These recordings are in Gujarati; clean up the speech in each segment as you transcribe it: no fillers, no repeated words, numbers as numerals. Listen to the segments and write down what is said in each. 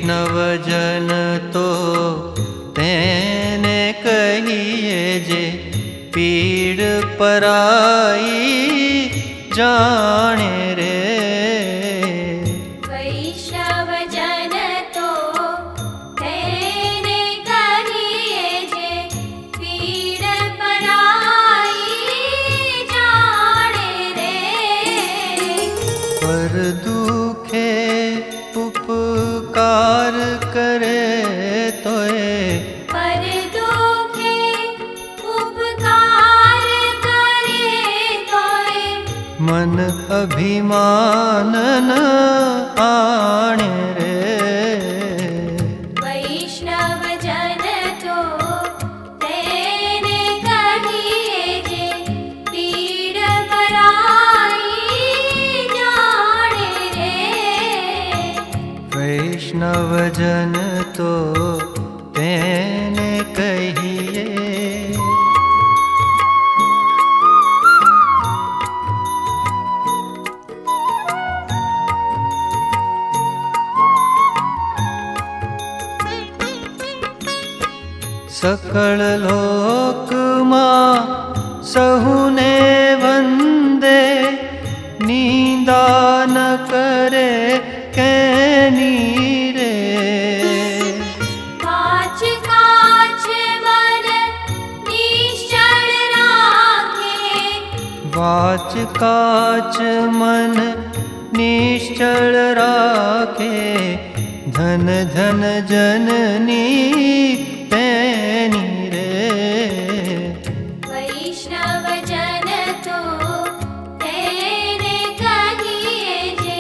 વૈષ્ણવજન તો તેને કહીએ જે પીડ પરાઈ જાણે રે। વૈષ્ણવજન તો તેને કહીએ જે પીડ પરાઈ જાણે રે। પર દુખે ઉપકાર કરે તોય પર દુખે ઉપકાર કરે તોય મન અભિમાન ન આણે રે। વૈષ્ણવજન તો તેને કહીએ જે પીડ પરાઈ જાણે રે। વૈષ્ણવજન તો તેને કહીએ। सकल लोक मां सहुने वंदे निंदा न करे कैनी रे। काच काच मन निश्चल राखे वाच काच मन निश्चल राखे धन धन जननी तेनी रे। वैष्णवजन तो તેને કહીએ જે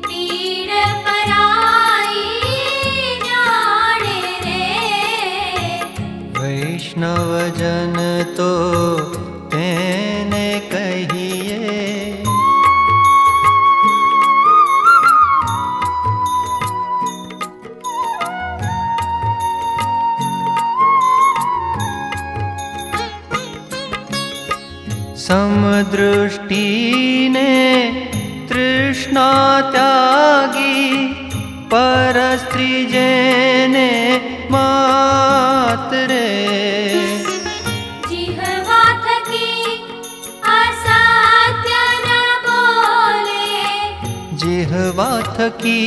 પીડ પરાઈ જાણે રે। वैष्णवजन तो તેને કહીએ। समदृष्टिने तृष्णा त्यागी परस्त्री जेने मात रे। જીહવા થકી અસત્ય ન બોલે जिह्वा थकी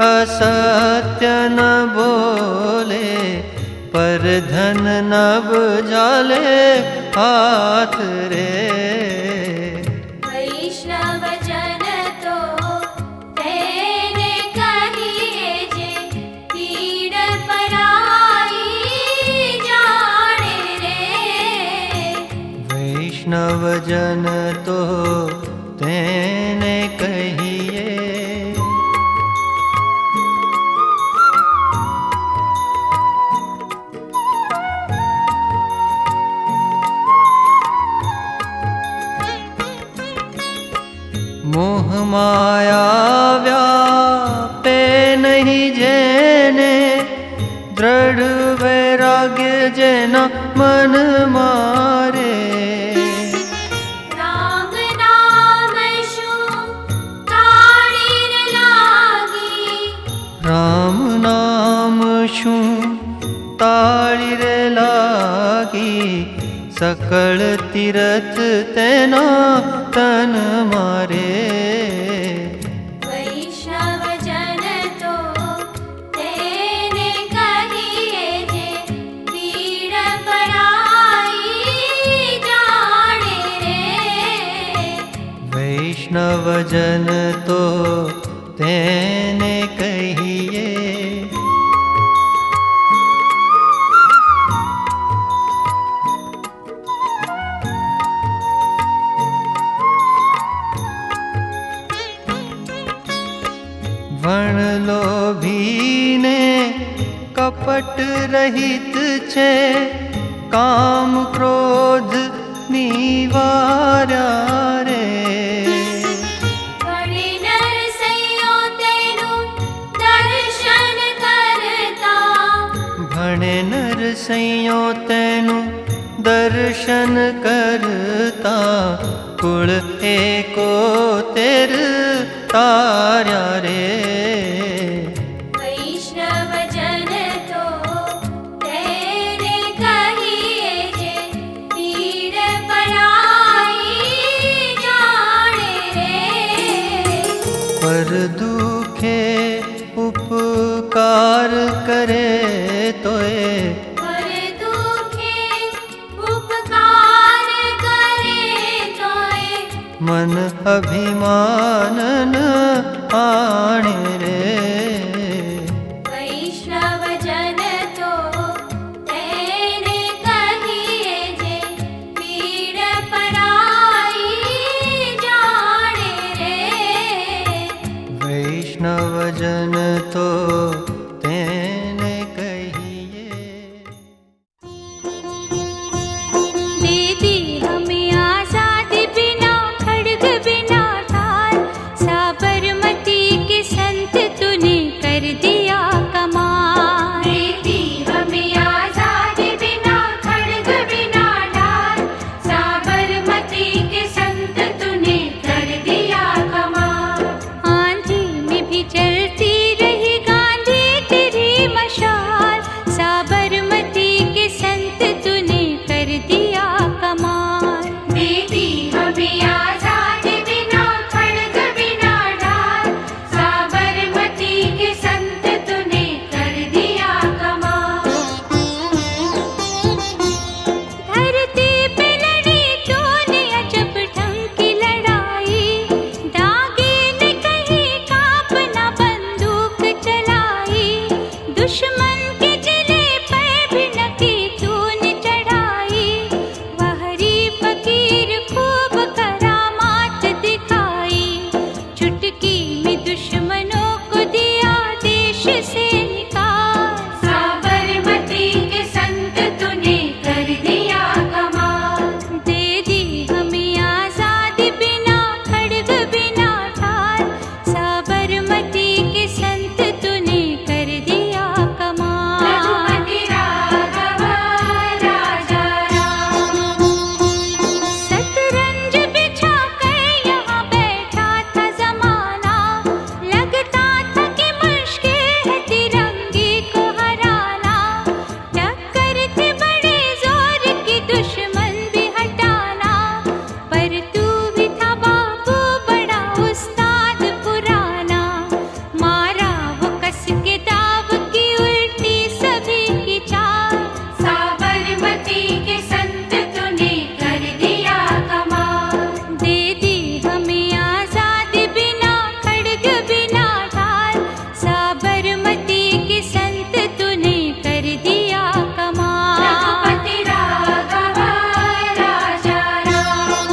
असत्य न बोले पर धन नभ जाले हाथ रे। વૈષ્ણવજન તો તેને કહીએ જે પીડ પરાઈ જાણે રે। वैष्णवजन तो તેને કહીએ। मोह माया व्यापे नहीं जेने दृढ़ वैराग्य जेना मन मारे। રામ નામ શું તાળીર લાગી राम नाम शू ताड़ी रे लागी सकल तीरथ तेना तन मारे। વૈષ્ણવજન તો તેને કહીએ જે પીડ પરાઈ જાણે રે। वैष्णवजन तो તેને કહીએ। वण लोभीने कपट रहित छे काम क्रोध निवार्या रे। ઘણે નરસૈયો તેનું દર્શન કરતા ભણે નરસૈયો તેનું દર્શન કરતા कुल एकोतेर तार्या रे। वैष्णव मन अभिमान न आणे रे। वैष्णव जन तो तेने कहिए जे पीड़ पराई जाने रे। वैष्णव जन तो तेने कहिए। दे दी हमें आजादी बिना खड्ग बिना ढाल, साबरमती के संत तूने कर दिया कमाल। दे दी हमें आजादी बिना खड्ग बिना ढाल, साबरमती के संत तूने कर दिया कमाल। आंधी में भी चलती रही गांधी तेरी मशाल, साबरमती के संत तूने कर दिया कमाल। दे दी हमें आजादी बिना खड्ग बिना ढाल, साबरमती के संत तूने कर दिया कमाल। धरती पे लड़ी तूने अजब ढंग की लड़ाई, दागे ने कहीं कांपना बंदूक चलाई। दुश्मन के जिले पे भी नकी तूने चढ़ाई, वहरी फकीर खूब करामात दिखाई। चुटकी में दुश्मनों को दिया देश से निकाल, साबरमती के संत तूने कर दिया कमाल। दे दी हमें आजादी बिना खड्ग बिना ढाल, साबरमती के संत तूने कर दिया कमाल। रघुपति राघव राजा राम, शतरंज बिछा कर यहाँ बैठा था जमाना। लगता था कि मुश्किल है तिरंगे को हराना। टक्कर थी बड़े जोर की दुश्मन भी हटाना, पर तू भी था बाबू बड़ा उस्ताद पुराना। मारा वो कस के दाव की उल्टी सभी की चाल, साबरमती के संत तूने कर दिया कमाल। दे दी हमें आजादी बिना खड्ग बिना ढाल, साबरमती के संत तूने कर दिया कमाल। रघुपति राघव राजा राम,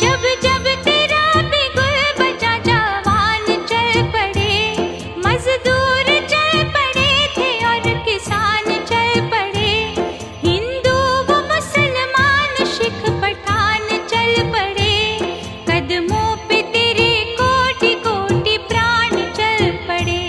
जब जब तेरा बिगुल बजा जवान चल पड़े, मजदूर चल पड़े थे और किसान चल पड़े। हिंदू व मुसलमान सिख पठान चल पड़े, कदमों पे तेरे कोटि कोटि प्राण चल पड़े।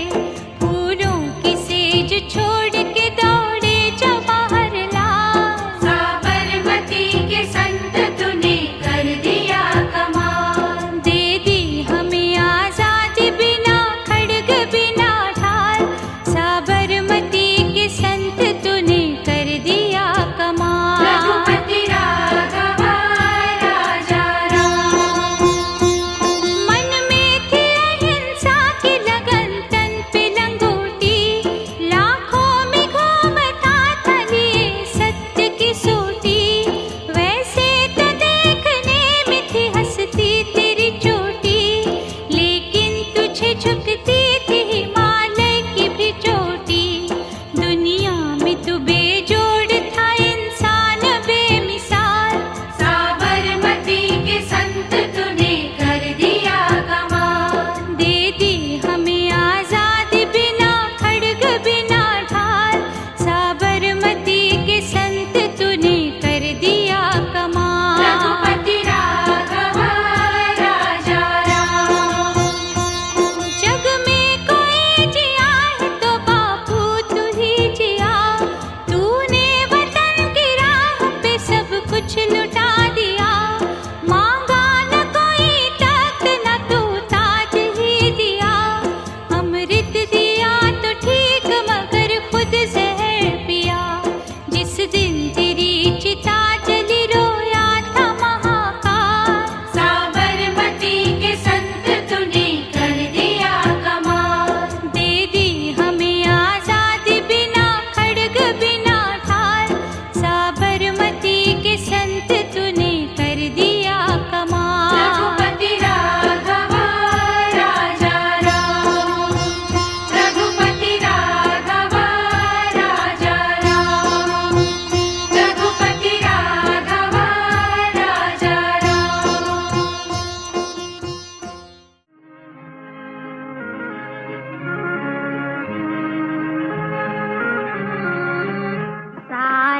फूलों की सेज छोड़ के दौड़े जवाहरलाल, साबरमती के संत तूने कर दिया कमाल। दे दी हमें आजादी बिना खड्ग बिना ढाल, साबरमती के संत तूने कर दिया कमाल। रघुपति राघव राजा राम, मन में थी अहिंसा की लगन तन पे लंगोटी। लाखों में घूमता था लिए सत्य की सोटी, वैसे तो देखने में थी हंसती तेरी चोटी। लेकिन तुझे झुकती थी हिमालय की भी चोटी। दुनिया में तू बेजोड़ था इंसान बेमिसाल, साबरमती के संत तूने कर दिया कमाल। दे दी हमें आजादी बिना खड्ग बिना ढाल, साबरमती के संत तूने कर दिया कमाल। रघुपति राघव राजा राम, जग में कोई जिया है तो बापू तू ही जिया। तूने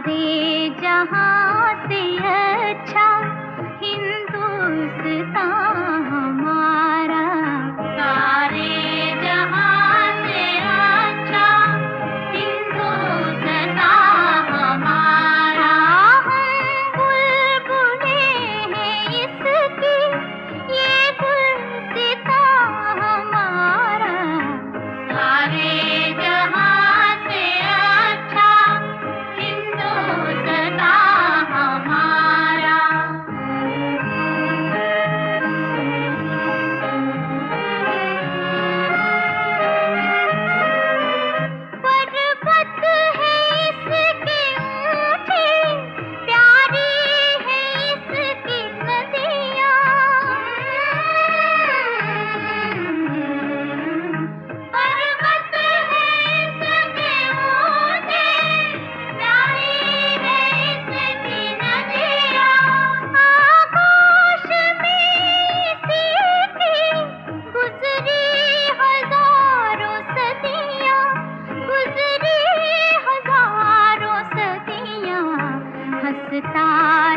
सारे जहां से अच्छा हिंदुस्तान हमारा, सारे जहां से अच्छा हिंदुस्तान हमारा। हम बुलबुलें हैं इसकी, ये गुलसितां हमारा, सारे जहां से अच्छा हिंदुस्तान हमारा। पर्वत है इसके ऊंचे, प्यारी है इसकी नदियाँ। पर्वत है इसके ऊंचे, प्यारी है इसकी नदियाँ। आकाश में इसी की गुजरी हजारों सदियाँ, गुजरी हजारों सदियाँ। हंसता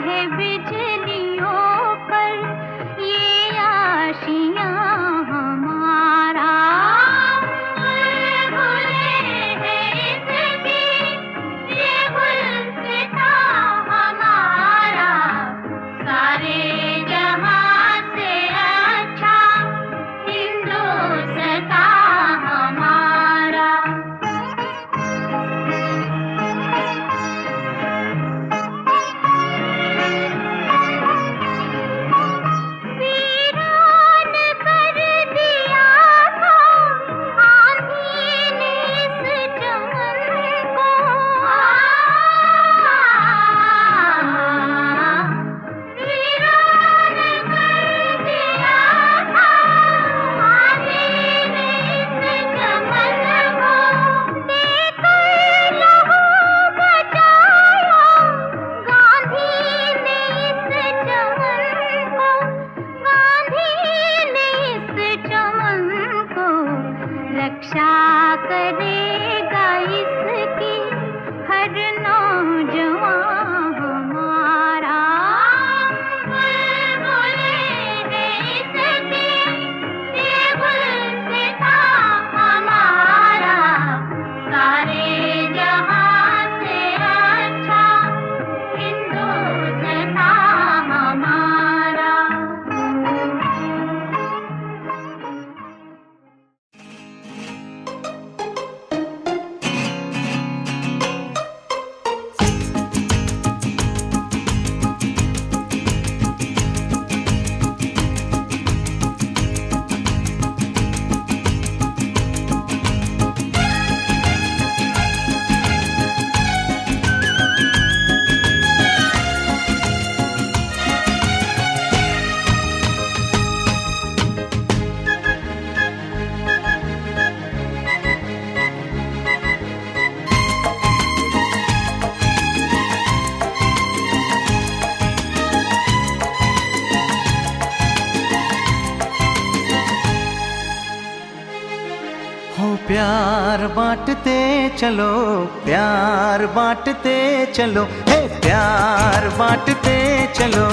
है बिजलियों पर ये आशियाँ हमारा, बुलबुलें हैं इसकी, ये गुलसितां हमारा, सारे जहां से अच्छा हिंदुस्तान हमारा। वीरान कर दिया था आंधी ने इस चमन को, वीरान कर दिया था आंधी ने इस चमन को। देकर लहू बचाया गांधी ने इस चमन को, गांधी ने इस चमन को। रक्षा करेगा इसकी हर नौजवान हमारा, बुलबुलें हैं इसकी, ये गुलसितां हमारा, सारे जहां से अच्छा हिंदुस्तान हमारा। हो प्यार बांटते चलो, प्यार बांटते चलो, हे प्यार बांटते चलो,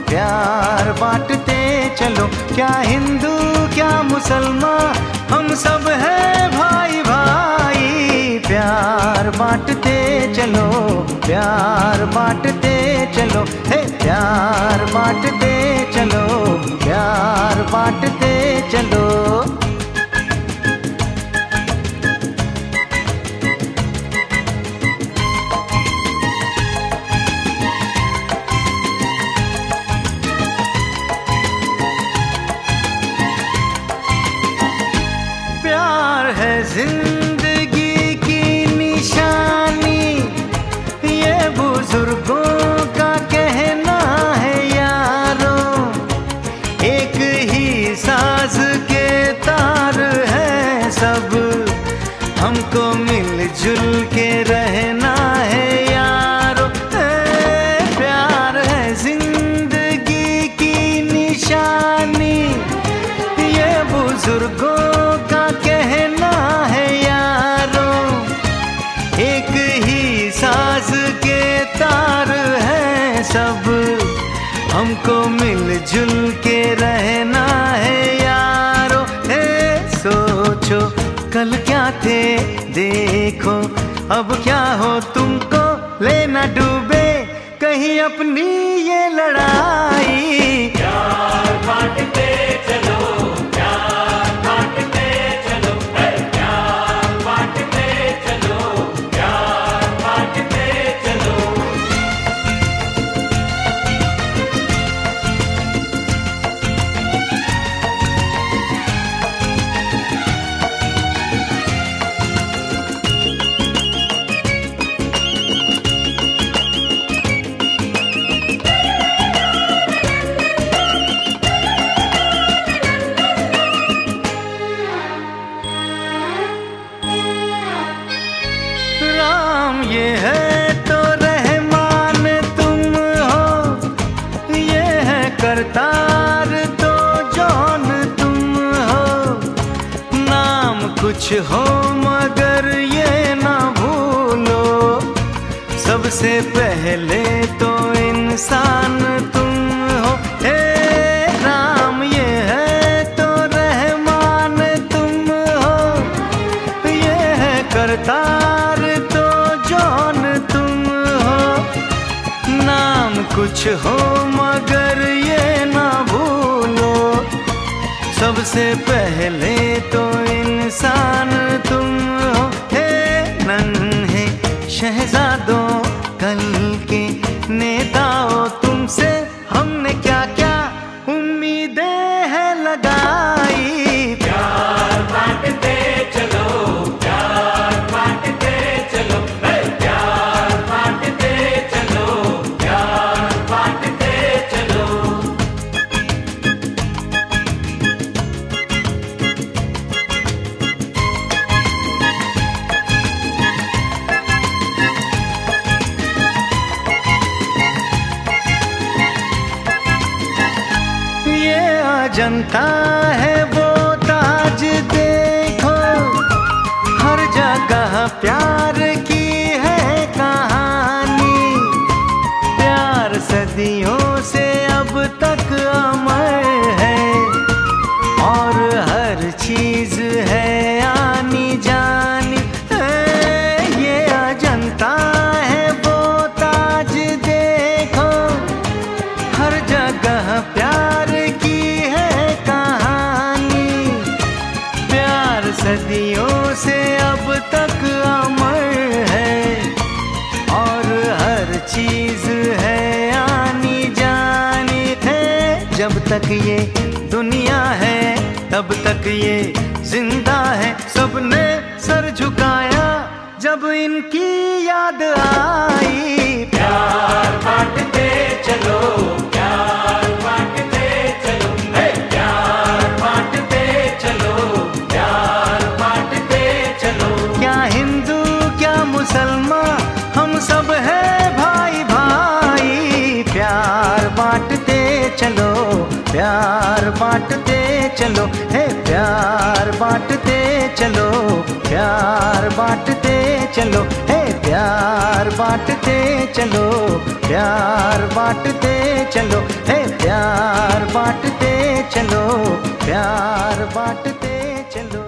प्यार बांटते चलो। क्या हिंदू क्या मुसलमान, हम सब हैं भाई भाई। प्यार बांटते चलो, प्यार बांटते चलो, हे प्यार बांटते चलो, प्यार बांटते चलो। प्यार है जिंदगी की निशानी, ये बुजुर्गों का कहना है यारों। एक ही साज के तार हैं सब, हमको मिलजुल के रहना है यारों। प्यार है जिंदगी की निशानी, ये बुजुर्गों का कहना है यारों। एक ही साज के तार हैं सब, हमको मिलजुल के रहना है यारो। हे सोचो कल क्या थे, देखो अब क्या हो तुमको, लेना डूबे कहीं अपनी ये लड़ाई। प्यार बांटते चलो, प्यार बांटते चलो, प्यार बांटते चलो, प्यार बांटते चलो। राम ये है तो रहमान तुम हो, ये है करतार तो जौन तुम हो। नाम कुछ हो मगर ये ना भूलो, सबसे पहले तो इंसान तुम हो। हे राम ये है तो रहमान तुम हो, ये है करतार तो जौन तुम हो। नाम कुछ हो मगर ये ना भूलो, सबसे पहले तो इंसान तुम हो। हे नन्हे शहजादों कल के नेताओं, तुमसे हमने क्या क्या उम्मीदें हैं लगाई। प्यार बांटते चलो, प्यार बांटते चलो, प्यार बांटते चलो, प्यार बांटते चलो। ये अजंता है वो ताज देखो, हर जगह प्यार की है कहानी। प्यार सदियों से अब तक अमर है, और हर चीज है आनी जानी। ये अजंता है वो ताज देखो, हर जगह प्यार की है कहानी। प्यार सदियों से अब तक अमर है, और हर चीज है आनी जानी है। जब तक ये दुनिया है तब तक ये जिंदा है, सबने सर झुकाया जब इनकी याद आई। प्यार बांटते चलो, प्यार बांटते चलो, प्यार बांटते चलो, प्यार बांटते चलो। क्या हिंदू क्या मुसलमान, हम सब है भाई भाई। प्यार बांटते चलो, प्यार बांटते चलो, हे प्यार बांटते चलो, प्यार बांटते चलो, हे प्यार बांटते चलो, प्यार बांटते चलो, हे प्यार बांटते चलो, प्यार बांटते चलो।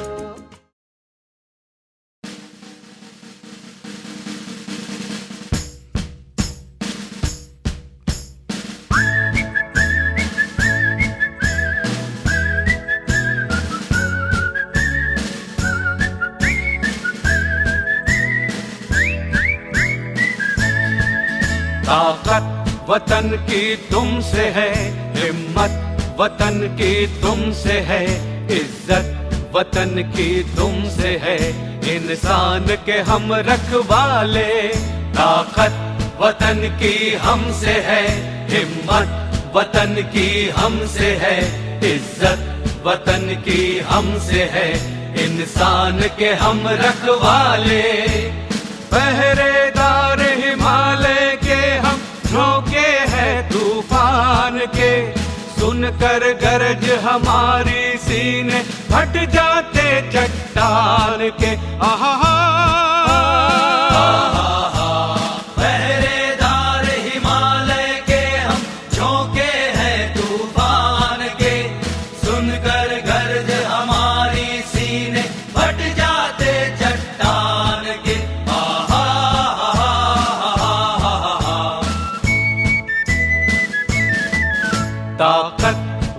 ताकत वतन की तुमसे है, हिम्मत वतन की तुमसे है, इज्जत वतन की तुमसे है, इंसान के हम रखवाले। ताकत वतन की हमसे है, हिम्मत वतन की हमसे है, इज्जत वतन की हमसे है, इंसान के हम रखवाले। पहरेदार हिमालय के हम, झोंके हैं तूफान के, सुनकर गरज हमारी सीने फट जाते चट्टान के। आहा, आहा, आहा।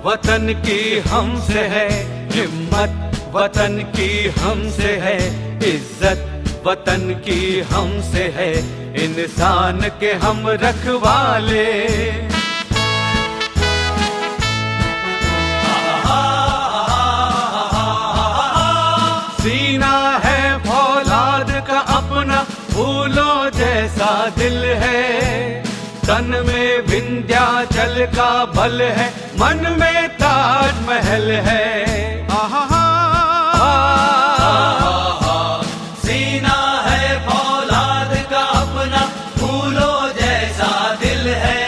वतन की हमसे है हिम्मत, वतन की हमसे है इज्जत, वतन की हमसे है इंसान के हम रखवाले। सीना है फौलाद का अपना, फूलों जैसा दिल है, तन में विंध्याचल का बल है, मन में ताजमहल है। सीना है फौलाद का अपना, फूलों जैसा दिल है,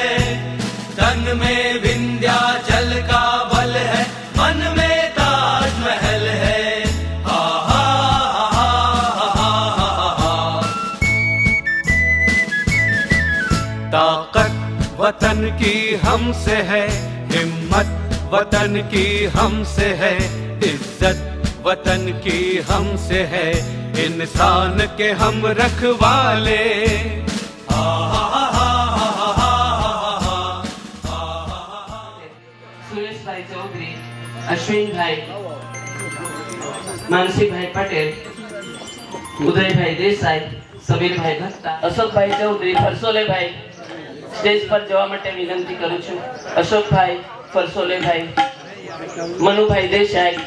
तन में विंध्याचल का बल है, मन में ताजमहल है। ताकत वतन की हमसे है हिम्मत, वतन की हमसे है इज्जत, वतन की हमसे है इंसान के हम रखवाले। सुरेश भाई चौधरी, अश्विन भाई, मानसी भाई पटेल, उदय भाई देसाई, समीर भाई भट्टा, अशोक भाई चौधरी, फरसोले भाई स्टेज पर जवा માટે વિનંતી કરું છું। અશોક ભાઈ, ફરસોલે ભાઈ, મનુભાઈ દેસાઈ,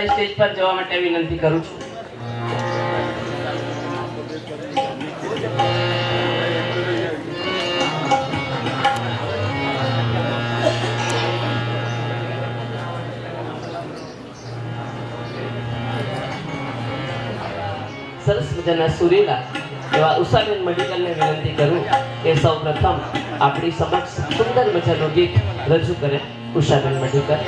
સ્ટેજ પર જવા માટે વિનંતી કરું છું। સરસ મજાના સુરેલા એવા ઉષાબેન મડીકરને વિનંતી કરું કે સૌ પ્રથમ આપણી સમક્ષ સુંદર મજાનું ગીત રજૂ કરે ઉષાબેન મડીકર।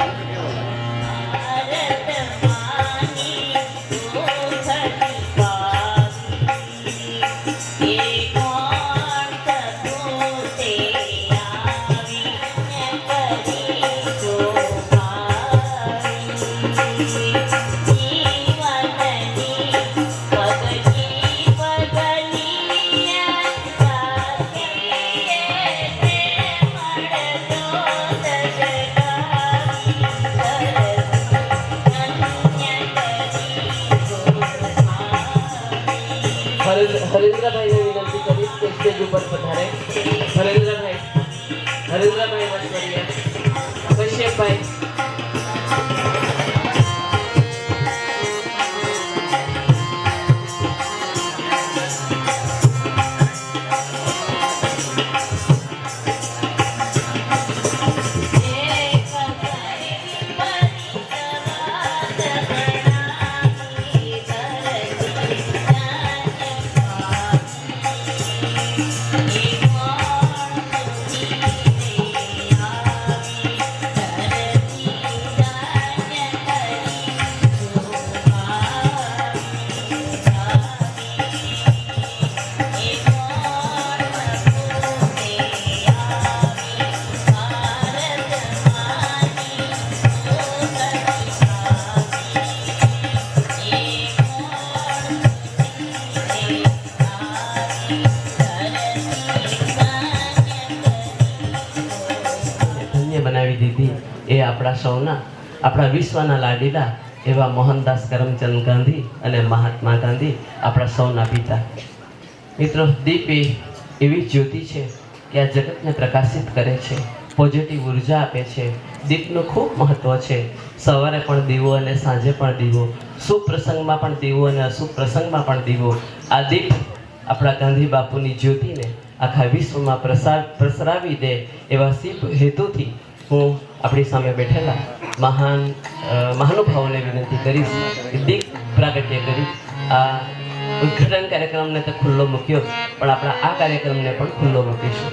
હરેન્દ્રભાઈ ને વિનંતી કરીશ કે સ્ટેજ ઉપર પધારે। હરેન્દ્રભાઈ વસવરિયા, કશ્યપભાઈ, બનાવી દીધી એ આપણા સૌના, આપણા વિશ્વના લાડીલા એવા મોહનદાસ કરમચંદ ગાંધી અને મહાત્મા ગાંધી આપણા સૌના પિતા। મિત્રો, દીપ એવી જ્યોતિ છે કે આ જગતને પ્રકાશિત કરે છે, પોઝિટિવ ઉર્જા આપે છે। દીપનું ખૂબ મહત્વ છે। સવારે પણ દીવો અને સાંજે પણ દીવો, શુભ પ્રસંગમાં પણ દીવો અને અશુભ પ્રસંગમાં પણ દીવો। આ દીપ આપણા ગાંધી બાપુની જ્યોતિને આખા વિશ્વમાં પ્રસરાવી દે એવા શુભ હેતુથી હું આપણી સામે બેઠેલા મહાનુભાવોને વિનંતી કરીશ કે દીપ પ્રાગટ્ય કરી આ ઉદ્ઘાટન કાર્યક્રમને તો ખુલ્લો મૂક્યો, પણ આપણા આ કાર્યક્રમને પણ ખુલ્લો મૂકીશું।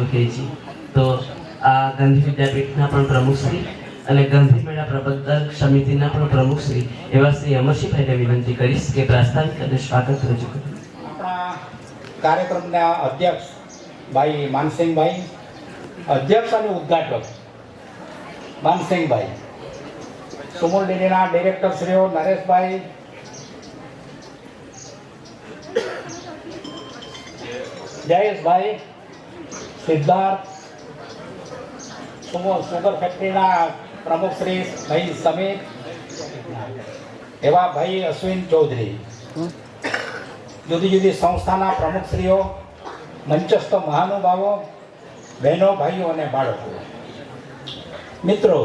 જોહેજી. તો આ ગાંધી વિદ્યાપીઠના પણ પ્રમુખશ્રી અને ગાંધી મેળા પ્રબંધક સમિતિના પણ પ્રમુખશ્રી એવા શ્રી અમરસિંહભાઈને વિનંતી કરીશ કે પ્રાસ્તાવિક અને સ્વાગત રજૂ કરે. આપણા કાર્યક્રમના અધ્યક્ષ ભાઈ માનસિંહભાઈ, અધ્યક્ષ અને ઉદ્ઘાટક માનસિંહભાઈ, સુમૂલ ડેરીના ડિરેક્ટર શ્રીઓ નરેશભાઈ, જયેશભાઈ, સિદ્ધાર્થ, સુગર ફેક્ટરીના પ્રમુખ શ્રી ભાઈ સમીર, એવા ભાઈ અશ્વિન ચૌધરી, જુદી જુદી સંસ્થાના પ્રમુખશ્રીઓ, મંચસ્થ મહાનુભાવો, બહેનો, ભાઈઓ અને બાળકો. મિત્રો,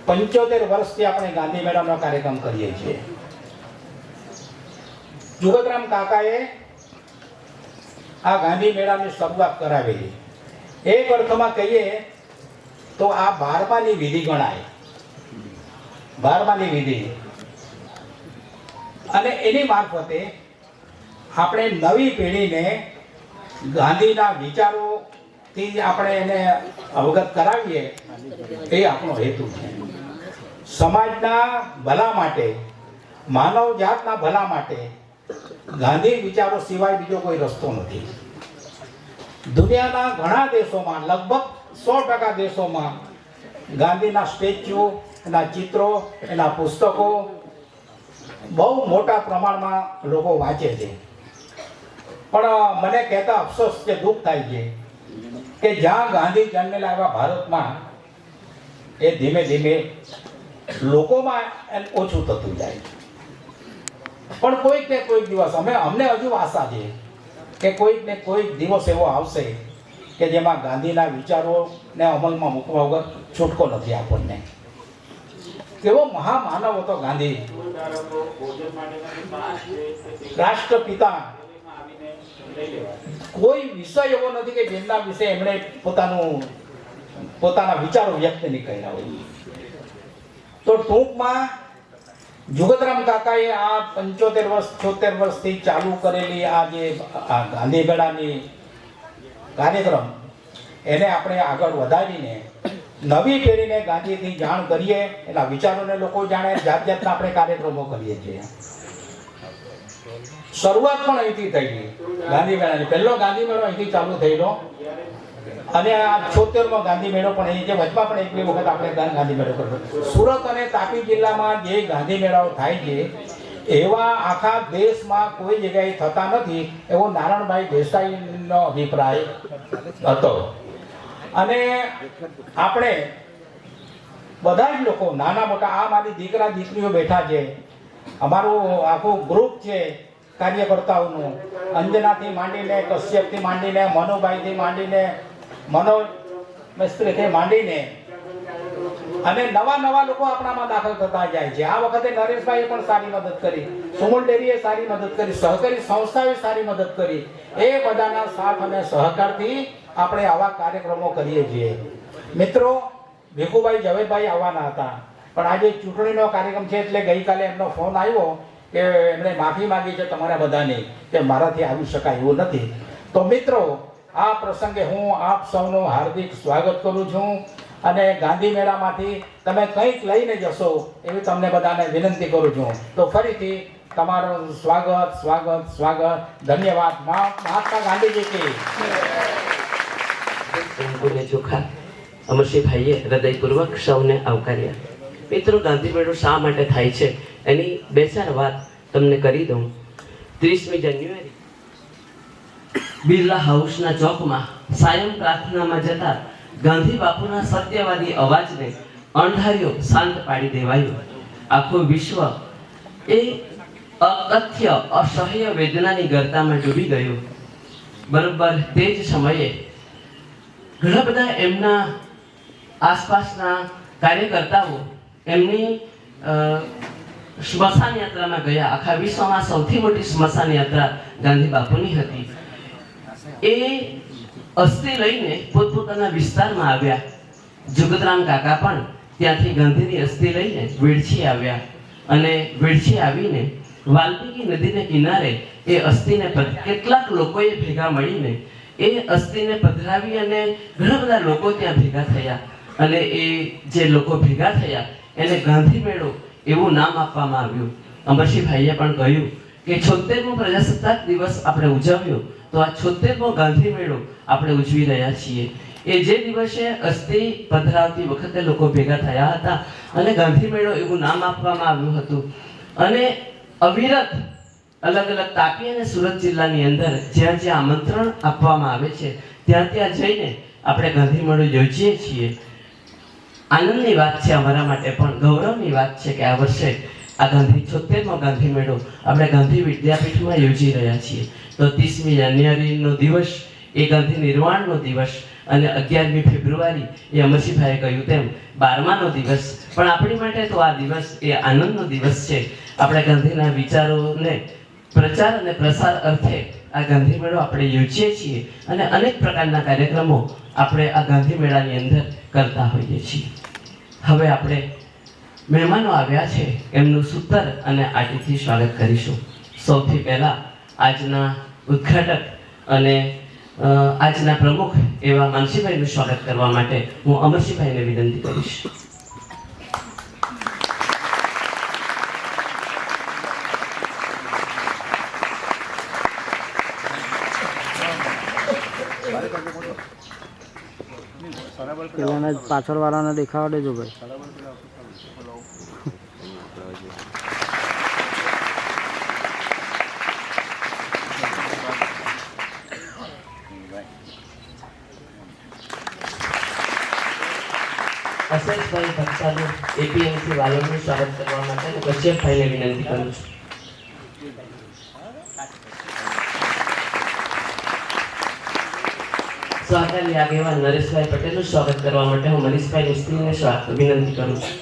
75 વર્ષથી આપણે ગાંધી મેળાનો કાર્યક્રમ કરીએ છીએ. જુગતરામ કાકાએ આ ગાંધી મેળાની શરૂઆત કરાવેલી. એક અર્થમાં કહીએ તો આ 12માની વિધિ ગણાય, 12માની વિધિ. અને એની મારફતે આપણે નવી પેઢીને ગાંધીના વિચારોથી આપણે એને અવગત કરાવીએ, એ આપણો હેતુ છે. સમાજના ભલા માટે, માનવ જાતના ભલા માટે ગાંધી વિચારો સિવાય બીજો કોઈ રસ્તો નથી. દુનિયાના ઘણા દેશોમાં, લગભગ 100% દેશોમાં ગાંધીના સ્ટેચ્યુ, એના ચિત્રો, એના પુસ્તકો બહુ મોટા પ્રમાણમાં લોકો વાંચે છે. પણ મને કહેતા અફસોસ કે દુઃખ થાય છે કે જ્યાં ગાંધી જન્મેલા એવા ભારતમાં એ ધીમે ધીમે લોકોમાં ઓછું થતું જાય. પણ કોઈક ને કોઈક દિવસ અમને હજુ આશા છે કે કોઈક ને કોઈક દિવસ એવો આવશે કે જેમાં ગાંધીના વિચારોને અમલમાં મૂકવા વગર છૂટકો નથી આપણને. કેવો મહામાનવ હતો ગાંધી, રાષ્ટ્રપિતા. કોઈ વિષય એવો નથી કે જેમના વિશે એમણે પોતાના વિચારો વ્યક્ત નહીં કર્યા હોય. તો ટૂંકમાં જુગતરામ કાકાએ આ 75 વર્ષ 76 વર્ષથી ચાલુ કરેલી આ જે ગાંધી મેળાની કાર્યક્રમ, એને આપણે આગળ વધારીને નવી પેઢીને ગાંધીથી જાણ કરીએ, એના વિચારોને લોકો જાણે, જાત જાતના આપણે કાર્યક્રમો કરીએ છીએ. શરૂઆત પણ અહીંથી થઈ ગાંધી મેળાની. પહેલો ગાંધી મેળો અહીંથી ચાલુ થયેલો અને આ 76મો ગાંધી મેળો પણ અહીં છે. વચમાં પણ એક બે વખત આપણે ગાંધી મેળો કર્યો. સુરત અને તાપી જિલ્લામાં જે ગાંધી મેળાઓ થાય છે એવા આખા દેશમાં કોઈ જગ્યાએ થતા નથી, એવો નારાયણભાઈ દેસાઈનો અભિપ્રાય હતો. અને આપણે બધા જ લોકો, નાના મોટા, આ મારી દીકરા દીકરીઓ બેઠા છે, અમારું આખું ગ્રુપ છે કાર્યકર્તાઓનું, અંજનાથી માંડીને, કશ્યપથી માંડીને, મનુભાઈથી માંડીને, મનોજ મિસ્ત્રીથી માંડીને, અને નવા લોકો આપણામાં દાખલ થતા જાય છે. આ વખતે નરેશભાઈએ પણ સારી મદદ કરી, સુમૂલ ડેરીએ સારી મદદ કરી, સહકારી સંસ્થાએ સારી મદદ કરી. એ બધાના સાથ અને સહકારથી આપણે આવા કાર્યક્રમો કરીએ છીએ. મિત્રો, ભીખુભાઈ ઝવેરભાઈ આવવાના હતા, પણ આજે ચૂંટણીનો કાર્યક્રમ છે એટલે ગઈકાલે એમનો ફોન આવ્યો કે એમણે માફી માંગી છે તમારા બધાની કે મારાથી આવી શકાય એવું નથી. તો મિત્રો, આ પ્રસંગે હું આપ સૌનું હાર્દિક સ્વાગત કરું છું અને ગાંધી મેળામાંથી તમે કંઈક લઈને જશો એવી તમને બધાને વિનંતી કરું છું. તો ફરીથી તમારું સ્વાગત સ્વાગત સ્વાગત. ધન્યવાદ. મહાત્મા ગાંધીજી કી. ચોખા અમરસિંહભાઈએ હૃદયપૂર્વક સૌને આવકાર્યા. મિત્રો, ગાંધી મેળો શા માટે થાય છે એની બે ચાર વાત તમને કરી દઉં. 30મી જાન્યુઆરી બિરલા હાઉસના ચોકમાં સાયમ પ્રાર્થનામાં જતા ગાંધી બાપુના સત્યવાદી અવાજને અણધાર્યો શાંત પાડી દેવાયો. આખું વિશ્વ એ અકથ્ય અસહ્ય વેદનાની ગર્તામાં ડૂબી ગયું. બરોબર તે જ સમયે ઘણા બધા એમના આસપાસના કાર્યકર્તાઓ એમની સ્મશાન યાત્રામાં ગયા. આખા વિશ્વમાં સૌથી મોટી સ્મશાન યાત્રા ગાંધી બાપુની હતી. એ અસ્થિ લઈને પોતપોતાના વિસ્તારમાં આવ્યા. જુગતરામ કાકા પણ ત્યાંથી ગાંધીની અસ્થિ લઈને વેડછી આવ્યા અને વેડછી આવીને વાલ્મીકી નદીને કિનારે એ અસ્થિને કેટલાક લોકોએ ભેગા મળીને એ અસ્થિને પધરાવી અને ઘણા બધા લોકો ત્યાં ભેગા થયા અને એ જે લોકો ભેગા થયા એને ગાંધી મેળો એવું નામ આપવામાં આવ્યું. અમરસિંહભાઈએ પણ કહ્યું કે 76મો પ્રજાસત્તાક દિવસ આપણે ઉજવ્યો તો આ 76મો ગાંધી મેળો આપણે ઉજવી રહ્યા છીએ. એ જે દિવસે અસ્થિ પધરાવતી વખતે લોકો ભેગા થયા હતા અને ગાંધી મેળો એવું નામ આપવામાં આવ્યું હતું. અને અવિરત અલગ અલગ તાપી અને સુરત જિલ્લાની અંદર જ્યાં જ્યાં આમંત્રણ આપવામાં આવે છે ત્યાં ત્યાં જઈને આપણે ગાંધી મેળો યોજીએ છીએ. આનંદની વાત છે અમારા માટે, પણ ગૌરવની વાત છે કે આ વર્ષે આ 76મો ગાંધી મેળો આપણે ગાંધી વિદ્યાપીઠમાં યોજી રહ્યા છીએ. તો 30મી જાન્યુઆરીનો દિવસ એ ગાંધી નિર્વાણનો દિવસ અને 11મી ફેબ્રુઆરી એ અમરસિંહભાઈએ કહ્યું તેમ 12માનો દિવસ. પણ આપણી માટે તો આ દિવસ એ આનંદનો દિવસ છે. આપણે ગાંધીના વિચારોને પ્રચાર અને પ્રસાર અર્થે આ ગાંધી મેળો આપણે યોજીએ છીએ અને અનેક પ્રકારના કાર્યક્રમો આપણે આ ગાંધી મેળાની અંદર કરતા હોઈએ છીએ. હવે આપણે મહેમાનો આવ્યા છે એમનું સૂતર અને આટીથી સ્વાગત કરીશું. સૌથી પહેલા આજના ઉદ્ઘાટક અને આજના પ્રમુખ એવા માનસીભાઈનું સ્વાગત કરવા માટે હું અમરસિંહભાઈને વિનંતી કરીશ. પેલાને પાછળ વાળાને દેખાવા દેજો ભાઈ. અશેષભાઈ ભક્તાનું એપીએમસી વાલોનું સ્વાગત કરવા માટે હું કશ્યપભાઈને વિનંતી કરું છું. સહકારી આગેવાન નરેશભાઈ પટેલનું સ્વાગત કરવા માટે હું મનીષભાઈ મિસ્ત્રીને વિનંતી કરું છું.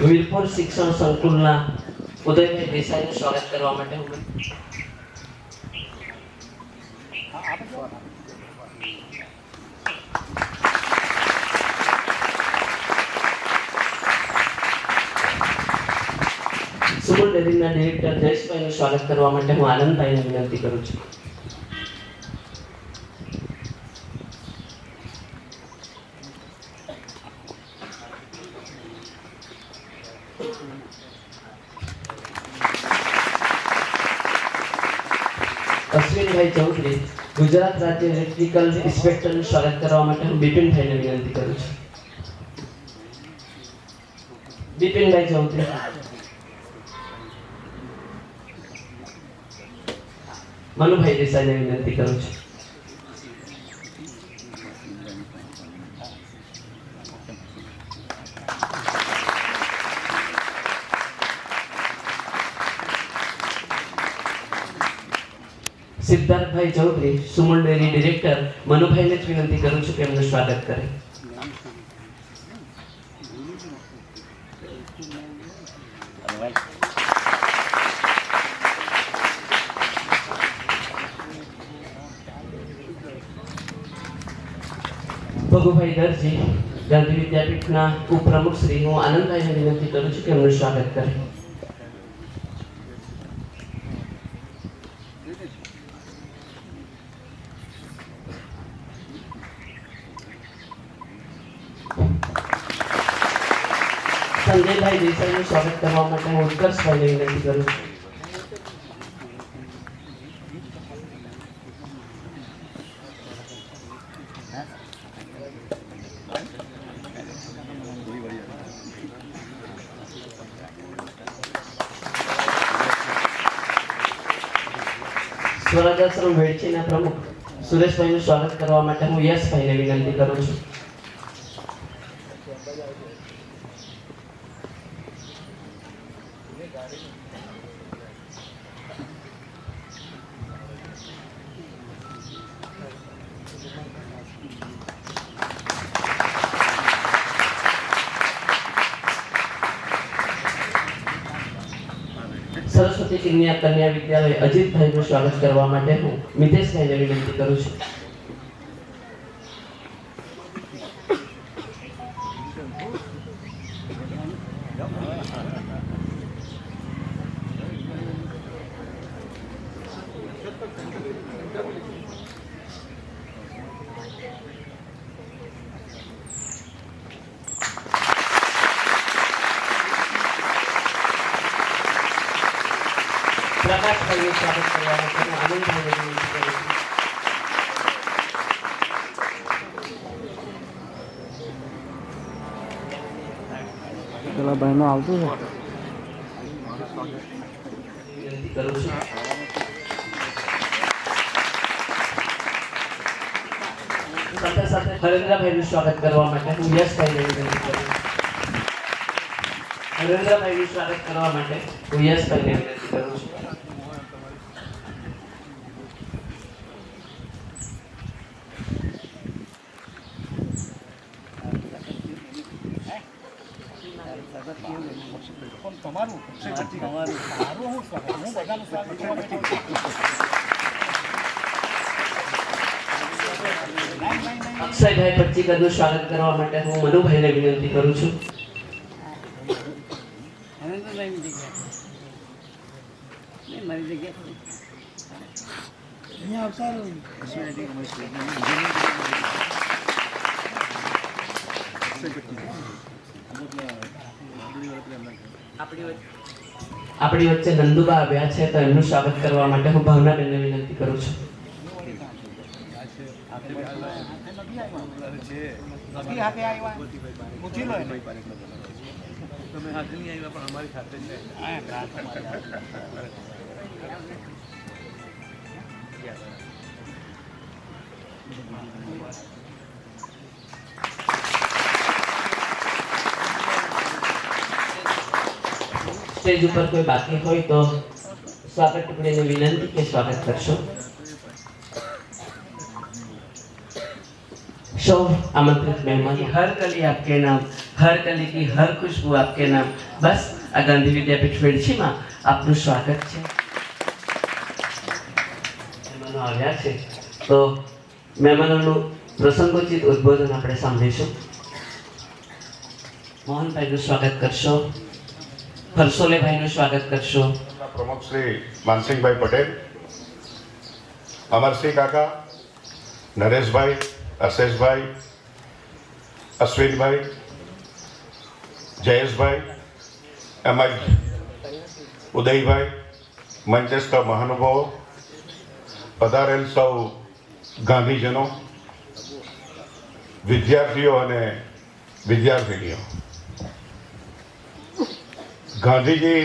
વીરપુર શિક્ષણ સંકુલના ઉદયભાઈ દેસાઈનું સ્વાગત કરવા માટે હું સુમન ડેરીના ડિરેક્ટર જયેશભાઈનું સ્વાગત કરવા માટે હું આનંદભાઈને વિનંતી કરું છું. અશ્વિનભાઈ ચૌધરી ગુજરાત રાજ્ય ઇલેક્ટ્રિકલ ઇન્સ્પેક્ટરનું સ્વાગત કરવા માટે હું બિપિનભાઈને વિનંતી કરું છું. બિપિનભાઈ ચૌધરી. મનુભાઈ દેસાઈને વિનંતી કરું છું. સિદ્ધાર્થભાઈ ચૌધરી સુમન ડેરી ડિરેક્ટર મનુભાઈને જ વિનંતી કરું છું કે એમનું સ્વાગત કરે. ભગુભાઈ દરજી ગાંધી વિદ્યાપીઠના ઉપપ્રમુખ શ્રી હું આનંદભાઈને વિનંતી કરું છું કે એમનું સ્વાગત કરે. સંજયભાઈ દેસાઈનું સ્વાગત કરવા માટે હું ઉત્કર્ષભાઈને વિનંતી કરું છું. સ્વરાજાશ્રમ વેડચીના પ્રમુખ સુરેશભાઈનું સ્વાગત કરવા માટે હું યશભાઈને વિનંતી કરું છું. સરસ્વતી કન્યા વિદ્યાલય અજીતભાઈનું સ્વાગત કરવા માટે હું મિતેશભાઈને વિનંતી કરું છું. હર્ષભાઈનું સ્વાગત કરવા માટે હું આનંદભાઈને વિનંતી કરું છું. પેલા ભાઈનું આવતું છે. વિનંતી કરું છું. સાથે સાથે હરેન્દ્રભાઈનું સ્વાગત કરવા માટે હું યશભાઈને વિનંતી કરું છું. હરેન્દ્રભાઈનું સ્વાગત કરવા માટે હું યશભાઈને વિનંતી કરું છું. અક્ષયભાઈ પચ્ચીકરનું સ્વાગત કરવા માટે હું મનુભાઈને વિનંતી કરું છું. આપણી વચ્ચે નંદુબા આવ્યા છે તો એમનું સ્વાગત કરવા માટે હું ભાવનાબેનને વિનંતી કરું છું. સ્ટેજ ઉપર કોઈ બાકી હોય તો સ્વાગત ટુકડીને વિનંતી કે સ્વાગત કરશો. सो आमंत्रित मेहमान, हर कली आपके नाम, हर कली की हर खुशबू आपके नाम. बस आ गांधी विद्यापीठ वेडछी में आपનું સ્વાગત છે. મહેમાનો આવ્યા છે તો મહેમાનોનું પ્રસંગોચિત ઉદ્બોધન આપણે સાંભળીશું. મોહનભાઈનું સ્વાગત કરશો. હર્ષોલેભાઈનું સ્વાગત કરશો. प्रमुख श्री मानसिंह भाई पटेल, अमरसिंह काका, नरेश भाई, अशेष भाई, अश्विन भाई, जयेश भाई, एमज उदय भाई, मंचस्थ महानुभावों, पधारेल सौ गांधीजनों, विद्यार्थीओ अने विद्यार्थिनीओ, गांधीजी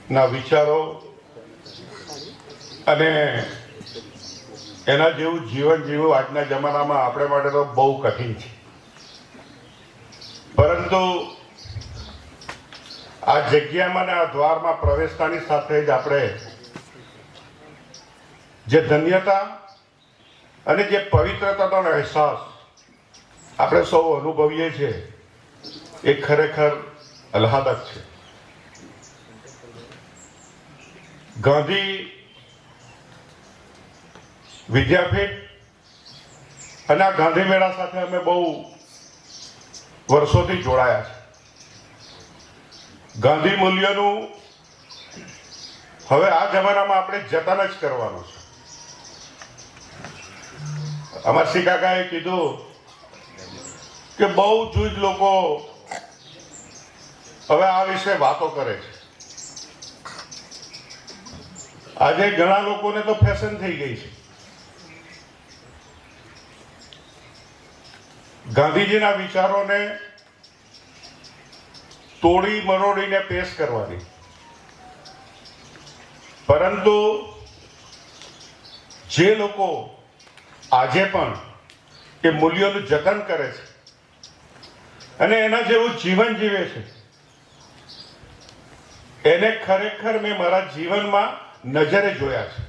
ना विचारों अने एना जेवुं जीवन जीवવું આજના જમાનામાં આપણે માટે તો બહુ કઠિન છે. પરંતુ આ જગ્યામાં ને આ દ્વારમાં પ્રવેશતાની સાથે જ આપણે જે ધન્યતા અને જે પવિત્રતાનો અહેસાસ આપણે સૌ અનુભવીએ છીએ એ ખરેખર આહલાદક છે. ગાંધી વિદ્યાપીઠ અને આ ગાંધી મેળા સાથે અમે બહુ વર્ષોથી જોડાયા છે. ગાંધી મૂલ્યોનું હવે આ જમાનામાં આપણે જતન જ કરવાનું છે. અમરસિંહ કાકાએ કીધું કે બહુ જૂજ લોકો હવે આ વિશે વાતો કરે છે. આજે ઘણા લોકોને તો ફેશન થઈ ગઈ છે ગાંધીજીના વિચારોને તોડી મરોડીને પેશ કરવાની. પરંતુ જે લોકો આજે પણ એ મૂલ્યોનું જતન કરે છે અને એના જેવું જીવન જીવે છે એને ખરેખર મેં મારા જીવનમાં નજરે જોયા છે.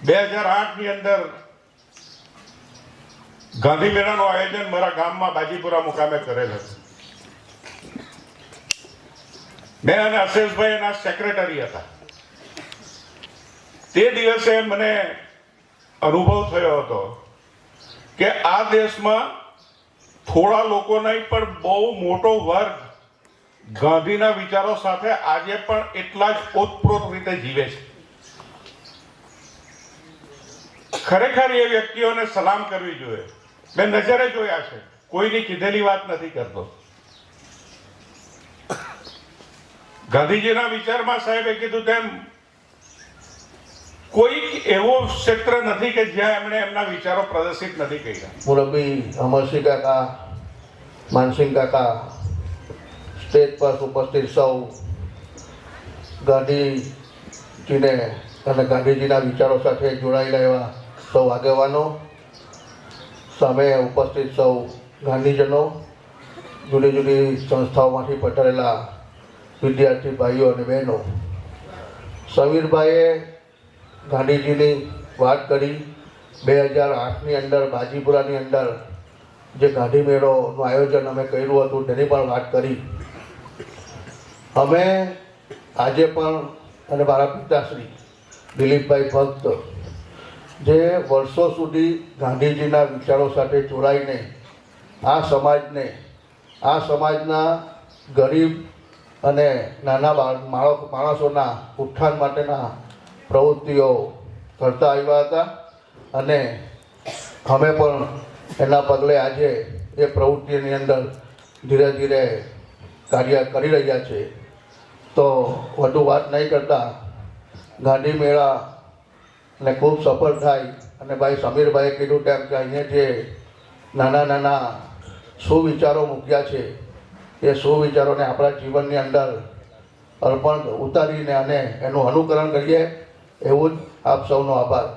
2008 ની અંદર ગાંધી મેળાનું આયોજન મારા ગામમાં બાજીપુરા મુકામે કરેલ હતું. મેં અને અશેષભાઈ એના સેક્રેટરી હતા. તે દિવસે મને અનુભવ થયો હતો કે આ દેશમાં થોડા લોકો નહીં પણ બહુ મોટો વર્ગ ગાંધીના વિચારો સાથે આજે પણ એટલા જ ઓતપ્રોત રીતે જીવે છે. ખરેખર એ વ્યક્તિઓને સલામ કરવી જોઈએ. મેં નજરે જોયા છે, કોઈની કીધેલી વાત નથી કરતો. ગાંધીજીના વિચારમાં સાહેબે કીધું તેમ કોઈ એવો ક્ષેત્ર નથી કે જ્યાં એમણે એમના વિચારો પ્રદર્શિત નથી કર્યા. મુરબ્બી અમરસિંહ કાકા, માનસિંહ કાકા, સ્ટેજ પર ઉપસ્થિત સૌ ગાંધીજીને અને ગાંધીજીના વિચારો સાથે જોડાયેલા એવા સૌ આગેવાનો, સામે ઉપસ્થિત સૌ ગાંધીજનો, જુદી જુદી સંસ્થાઓમાંથી પધારેલા વિદ્યાર્થી ભાઈઓ અને બહેનો, સમીરભાઈએ ગાંધીજીની વાત કરી. 2008ની અંદર બાજીપુરાની અંદર જે ગાંધી મેળોનું આયોજન અમે કર્યું હતું તેની પણ વાત કરી. અમે આજે પણ અને મારા પિતાશ્રી દિલીપભાઈ ભક્ત જે વર્ષો સુધી ગાંધીજીના વિચારો સાથે જોડાઈને આ સમાજના ગરીબ અને નાના માણસોના ઉત્થાન માટેના પ્રવૃત્તિઓ કરતા આવ્યા હતા અને અમે પણ એના પગલે આજે એ પ્રવૃત્તિની અંદર ધીરે ધીરે કાર્ય કરી રહ્યા છે. તો વધુ વાત નહીં કરતા ગાંધી મેળાને ખૂબ સફળ થાય અને ભાઈ સમીરભાઈએ કીધું તેમ કે અહીંયા જે નાના નાના સુવિચારો મૂક્યા છે એ સુવિચારોને આપણા જીવનની અંદર અર્પણ ઉતારીને અને એનું અનુકરણ કરીએ એવું જ આપ સૌનો આભાર.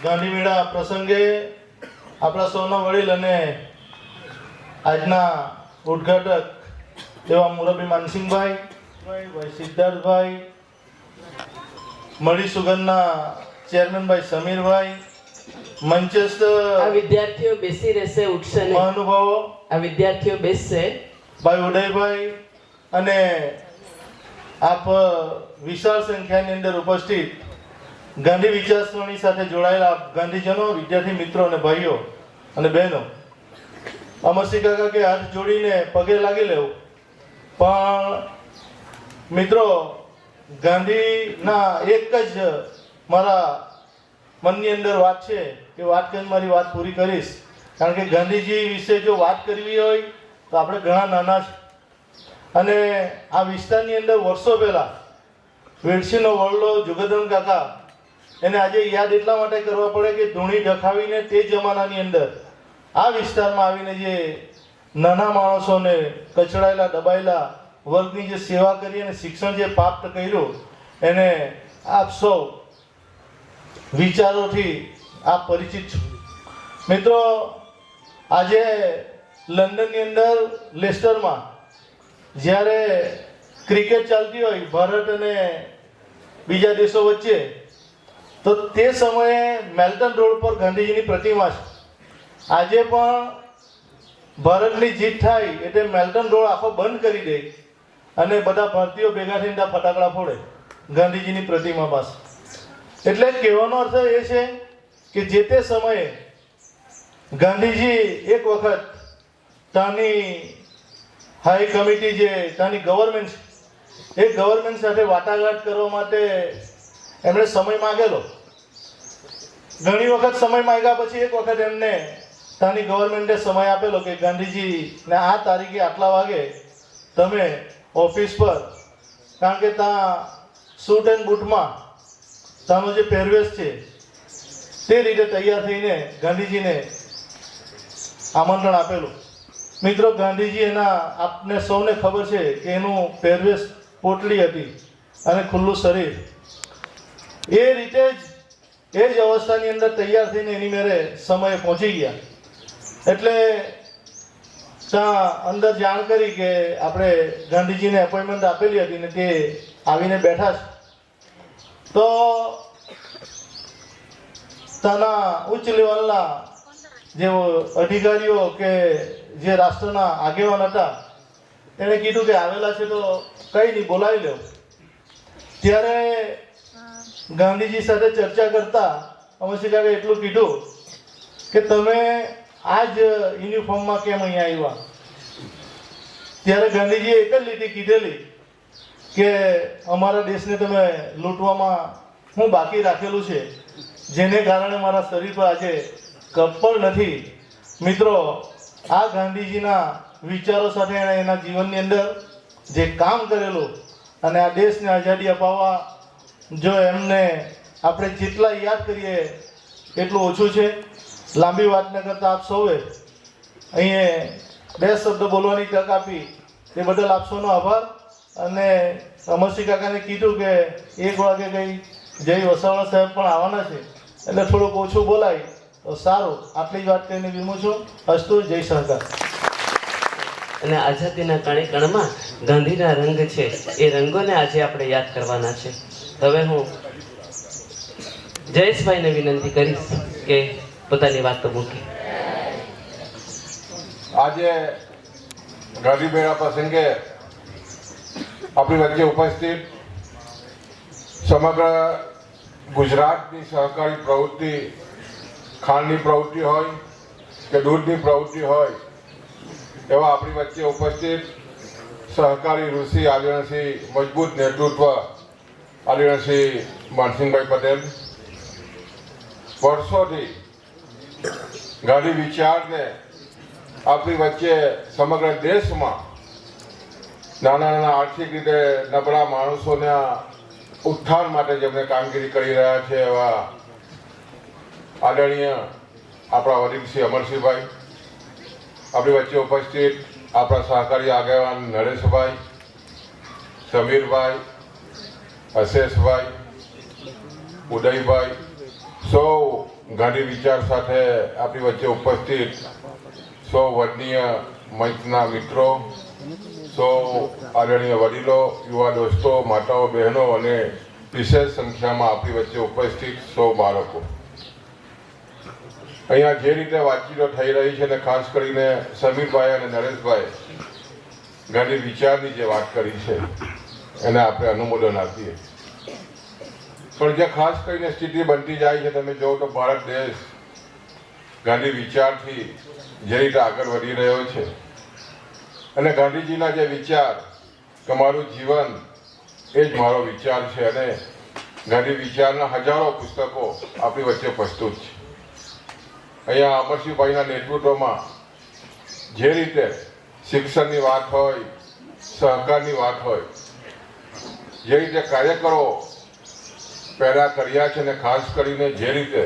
ગાંધી મેળા પ્રસંગે આપણા સૌના વડીલ અને આજના ઉદ્ઘાટક એવા મુરબ્બી માનસિંહભાઈ, ભાઈ સિદ્ધાર્થભાઈ, મળી સુગંધના ચેરમેનભાઈ સમીરભાઈ, મંચસ્થ આ વિદ્યાર્થીઓ બેસી રહેશે, ઉઠશે નહીં. મહાનુભાવો, આ વિદ્યાર્થીઓ બેસશે. ભાઈ ઉદયભાઈ અને આપ વિશાળ સંખ્યાની અંદર ઉપસ્થિત ગાંધી વિચારસરણી સાથે જોડાયેલા ગાંધીજનો, વિદ્યાર્થી મિત્રો અને ભાઈઓ અને બહેનો, અમરસિંહ કાકા કે હાથ જોડીને પગે લાગી લેવું. પણ મિત્રો, ગાંધીના એક જ મારા મનની અંદર વાત છે કે વાત કરીને મારી વાત પૂરી કરીશ. કારણ કે ગાંધીજી વિશે જો વાત કરવી હોય તો આપણે ઘણા નાના છે અને આ વિસ્તારની અંદર વર્ષો પહેલાં વેડસીનો વડલો જુગદમ કાકા એને આજે યાદ એટલા માટે કરવા પડે કે ધૂણી ઢખાવીને તે જમાનાની અંદર આ વિસ્તારમાં આવીને જે નાના માણસોને, કચડાયેલા દબાયેલા વર્ગની જે સેવા કરી અને શિક્ષણ જે પ્રાપ્ત કર્યું એને આપ સૌ વિચારોથી આપ પરિચિત છો. મિત્રો, આજે લંડનની અંદર લેસ્ટરમાં જ્યારે ક્રિકેટ ચાલતી હોય ભારત અને બીજા દેશો વચ્ચે, તો તે સમયે મેલ્ટન રોડ પર ગાંધીજીની પ્રતિમા છે. આજે પણ ભારતની જીત થાય એટલે મેલ્ટન રોડ આખો બંધ કરી દે અને બધા ભારતીયો ભેગા થઈને ત્યાં ફટાકડા ફોડે ગાંધીજીની પ્રતિમા પાસે. એટલે કહેવાનો અર્થ એ છે કે જે તે સમયે ગાંધીજી એક વખત ત્યાંની હાઈ કમિટી જે ત્યાંની ગવર્મેન્ટ એ ગવર્મેન્ટ સાથે વાટાઘાટ કરવા માટે એમણે સમય માગેલો. ઘણી વખત સમય માંગ્યા પછી એક વખત એમને ત્યાંની ગવર્મેન્ટે સમય આપેલો કે ગાંધીજીને આ તારીખે આટલા વાગે તમે ઓફિસ પર, કારણ કે ત્યાં સૂટ એન્ડ બૂટમાં ત્યાંનો જે પહેરવેશ છે તે રીતે તૈયાર થઈને ગાંધીજીને આમંત્રણ આપેલું. મિત્રો, ગાંધીજી એના આપને સૌને ખબર છે કે એનું પહેરવેશ પોટલી હતી અને ખુલ્લું શરીર. એ રીતે જ એ જ અવસ્થાની અંદર તૈયાર થઈને એની મેરે સમયે પહોંચી ગયા. એટલે ત્યાં અંદર જાણ કરી કે આપણે ગાંધીજીને એપોઇન્ટમેન્ટ આપેલી હતી ને તે આવીને બેઠા છે. તો ત્યાંના ઉચ્ચ લેવલના જે અધિકારીઓ કે જે રાષ્ટ્રના આગેવાન હતા એણે કીધું કે આવેલા છે તો કંઈ નહીં, બોલાવી લો. ત્યારે ગાંધીજી સાથે ચર્ચા કરતા અમરસિંહ કાકાએ એટલું કીધું કે તમે આ જ યુનિફોર્મમાં કેમ અહીંયા આવ્યા? ત્યારે ગાંધીજીએ એક જ લીટી કીધેલી કે અમારા દેશને તમે લૂંટવામાં હું બાકી રાખેલું છે, જેને કારણે મારા શરીર પર આજે કપડ નથી. મિત્રો, આ ગાંધીજીના વિચારો સાથે એણે એના જીવનની અંદર જે કામ કરેલું અને આ દેશને આઝાદી અપાવવા જો એમને આપણે જેટલા યાદ કરીએ એટલું ઓછું છે. લાંબી વાત ન કરતાં આપ સૌએ અહીંયા 2 શબ્દ બોલવાની તક આપી એ બદલ આપ સૌનો આભાર. અને અમરસિંહ કાકાને કીધું કે 1 વાગે કંઈ જય વસાવડા સાહેબ પણ આવવાના છે એટલે થોડુંક ઓછું બોલાય તો સારું. આટલી જ વાત કરીને વિરમું છું. અસ્તુ. જય સહકાર. અને આઝાદીના કણે કણમાં ગાંધીના રંગ છે, એ રંગોને આજે આપણે યાદ કરવાના છે. હવે હું જયેશભાઈને વિનંતી કરીશ કે પોતાની વાત મૂકી. આજે ગાંધી મેળા પ્રસંગે આપણી વચ્ચે ઉપસ્થિત સમગ્ર ગુજરાતની સહકારી પ્રવૃત્તિ, ખાંડની પ્રવૃત્તિ હોય કે દૂધની પ્રવૃત્તિ હોય એવા આપણી વચ્ચે ઉપસ્થિત સહકારી ઋષિ આદરણીય મજબૂત નેતૃત્વ આદરણીય માનસિંહભાઈ પટેલ, વર્ષોથી ગાંધી વિચારને આપણી વચ્ચે સમગ્ર દેશમાં નાના નાના આર્થિક રીતે નબળા માણસોના ઉત્થાન માટે જેમણે કામગીરી કરી રહ્યા છે એવા આદરણીય આપણા વડીલ શ્રી અમરસિંહભાઈ, આપણી વચ્ચે ઉપસ્થિત આપણા સહકારી આગેવાન નરેશભાઈ, સમીરભાઈ, અશેષભાઈ, ઉદયભાઈ, સૌ ગાંધી વિચાર સાથે આપણી વચ્ચે ઉપસ્થિત સૌ વડનીય મંચના મિત્રો, સૌ આદરણીય વડીલો, યુવા દોસ્તો, માતાઓ, બહેનો અને વિશેષ સંખ્યામાં આપણી વચ્ચે ઉપસ્થિત સૌ બાળકો. અહીંયા જે રીતે વાતચીતો થઈ રહી છે અને ખાસ કરીને સમીરભાઈ અને નરેશભાઈ ગાંધી વિચારની જે વાત કરી છે એને આપણે અનુમોદન આપીએ. પણ જે ખાસ કરીને સ્થિતિ બનતી જાય છે, તમે જુઓ તો ભારત દેશ ગાંધી વિચારથી જે રીતે આગળ વધી રહ્યો છે અને ગાંધીજીના જે વિચાર કે મારું જીવન એ જ મારો વિચાર છે અને ગાંધી વિચારના હજારો પુસ્તકો આપણી વચ્ચે પ્રસ્તુત છે. અહીંયા અમરસિંહભાઈના નેતૃત્વમાં જે રીતે શિક્ષણની વાત હોય, સહકારની વાત હોય, જે રીતે કાર્યકરો પેદા કર્યા છે અને ખાસ કરીને જે રીતે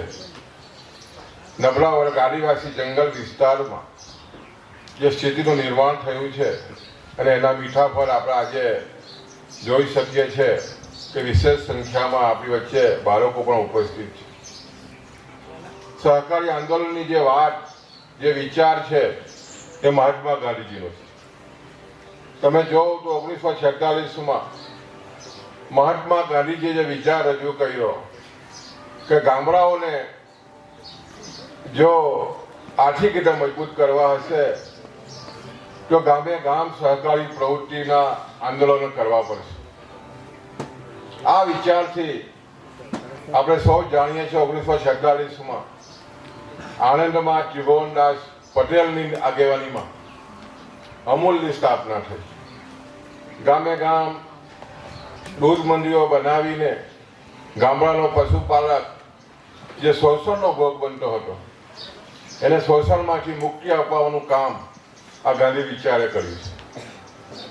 નબળા વર્ગ આદિવાસી જંગલ વિસ્તારમાં જે સ્થિતિનું નિર્માણ થયું છે અને એના મીઠા પર આપણે આજે જોઈ શકીએ છીએ કે વિશેષ સંખ્યામાં આપણી વચ્ચે બાળકો પણ ઉપસ્થિત છે. સહકારી આંદોલનની જે વાત, જે વિચાર છે એ મહાત્મા ગાંધીજીનો છે. તમે જોવો તો 1946માં મહાત્મા ગાંધીજીએ જે વિચાર રજૂ કર્યો કે ગામડાઓને જો આર્થિક રીતે મજબૂત કરવા હશે તો ગામે ગામ સહકારી પ્રવૃત્તિના આંદોલનો કરવા પડશે. આ વિચારથી આપણે સૌ જાણીએ છીએ 1946માં આણંદમાં ત્રિભુવનદાસ પટેલની આગેવાનીમાં અમૂલની સ્થાપના થઈ. ગામે ગામ દૂધ મંડીઓ બનાવીને ગામડાનો પશુપાલક જે શોષણનો ભોગ બનતો હતો એને શોષણમાંથી મુક્તિ અપાવવાનું કામ આ ગાંધી વિચારે કર્યું છે.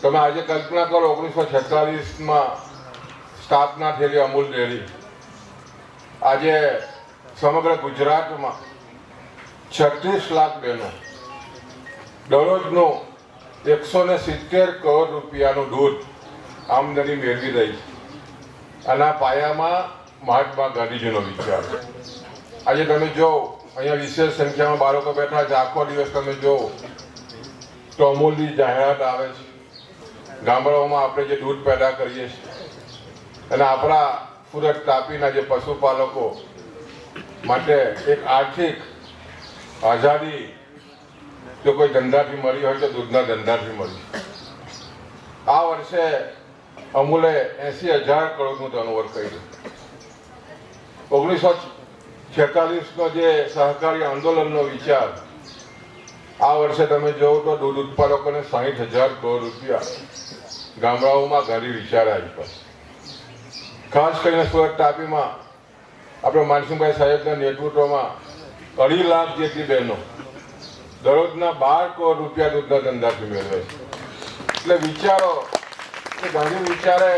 તમે આજે કલ્પના કરો 1946માં સ્થાપના થયેલી અમૂલ ડેરી આજે સમગ્ર ગુજરાતમાં 36 લાખ બહેનો દરરોજનું 170 કરોડ રૂપિયાનું દૂધ આમદની મેળવી રહી છે. આના પાયામાં મહાત્મા ગાંધીજીનો વિચાર છે. આજે તમે જો અહીંયા વિશેષ સંખ્યામાં બાળકો બેઠા છે. આખો દિવસ તમે જો તો અમૂલની જાહેરાત આવે છે. ગામડાઓમાં આપણે જે દૂધ પેદા કરીએ છીએ અને આપણા સુરત તાપીના જે પશુપાલકો માટે એક આર્થિક આઝાદી જો કોઈ ધંધાથી મળી હોય તો દૂધના ધંધાથી મળી. આ વર્ષે અમૂલે 80,000 કરોડનું ટર્નઓવર કર્યું. 1946નો જે સહકારી આંદોલનનો વિચાર આ વર્ષે તમે જોવો તો દૂધ ઉત્પાદકોને 60,000 કરોડ રૂપિયા ગામડાઓમાં ગાંધી વિચાર આપ્યા. ખાસ કરીને સુરત તાપીમાં આપણે માનસિંહભાઈ સાહેબના નેતૃત્વમાં 2.5 લાખ જેટલી બહેનો દરરોજના 12 કરોડ રૂપિયા દૂધના ધંધાથી મેળવે છે. એટલે વિચારો કે ગાંધી વિચારે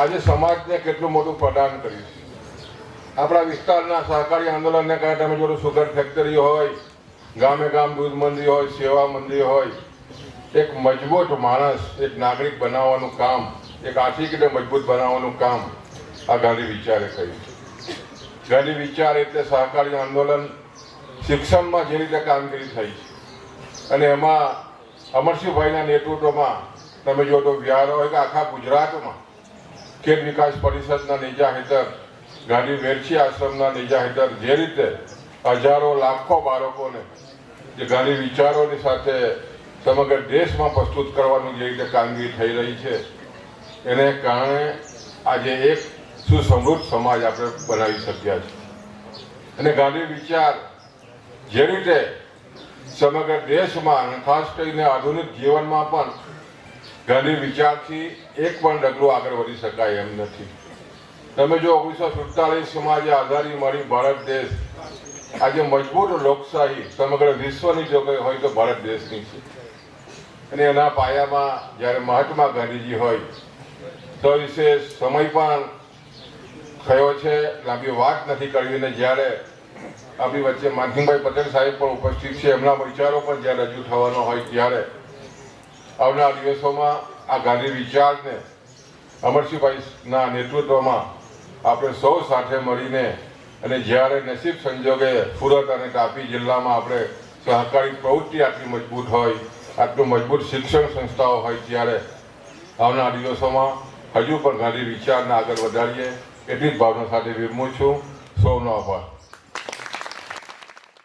આજે સમાજને કેટલું મોટું પ્રદાન કર્યું છે. આપણા વિસ્તારના સહકારી આંદોલનને કારણે તમે જોડો સુગર ફેક્ટરી હોય, ગામે ગામ દૂધ મંડી હોય, સેવા મંડી હોય, એક મજબૂત માણસ, એક નાગરિક બનાવવાનું કામ, એક આર્થિક મજબૂત બનાવવાનું કામ આ ગાંધી વિચારે કર્યું છે. ગાંધી વિચાર એટલે સહકારી આંદોલન, શિક્ષણમાં જે રીતે કામગીરી થઈ છે અને એમાં અમરસિંહભાઈના નેતૃત્વમાં તમે જો તો બિહાર હોય કે આખા ગુજરાતમાં ખેત વિકાસ પરિષદના નેજા હેઠળ, ગાંધી વેરછી આશ્રમના નેજા હેઠળ જે રીતે હજારો લાખો બાળકોને જે ગાંધી વિચારોની સાથે સમગ્ર દેશમાં પ્રસ્તુત કરવાનું જે રીતે કામગીરી થઈ રહી છે એને કારણે આજે એક સુસમૃદ્ધ સમાજ આપણે બનાવી શક્યા છે. અને ગાંધી વિચાર જે રીતે સમગ્ર દેશમાં અને ખાસ કરીને આધુનિક જીવનમાં પણ ગાંધી વિચારથી એક પણ ડગલું આગળ વધી શકાય એમ નથી. તમે જો 1947માં જે આઝાદી મળી ભારત દેશ, આજે મજબૂત લોકશાહી સમગ્ર વિશ્વની જો કંઈ હોય તો ભારત દેશની છે. અને એના પાયામાં જ્યારે મહાત્મા ગાંધીજી હોય તો વિશેષ સમય પણ થયો છે, લાંબી વાત નથી કરવી. અને જ્યારે આપણી વચ્ચે માનસિંહભાઈ પટેલ સાહેબ પણ ઉપસ્થિત છે, એમના વિચારો પણ જ્યારે રજૂ થવાનો હોય ત્યારે આવનાર દિવસોમાં આ ગાંધી વિચારને અમરસિંહભાઈના નેતૃત્વમાં આપણે સૌ સાથે મળીને અને જ્યારે નસીબ સંજોગે સુરત અને તાપી જિલ્લામાં આપણે સહકારી પ્રવૃત્તિ આટલી મજબૂત હોય, આટલું મજબૂત શિક્ષણ સંસ્થાઓ હોય ત્યારે આવનાર દિવસોમાં હજુ પણ ગાંધી વિચારને આગળ વધારીએ એટલી જ ભાવના સાથે વિરમું છું. સૌનો આભાર.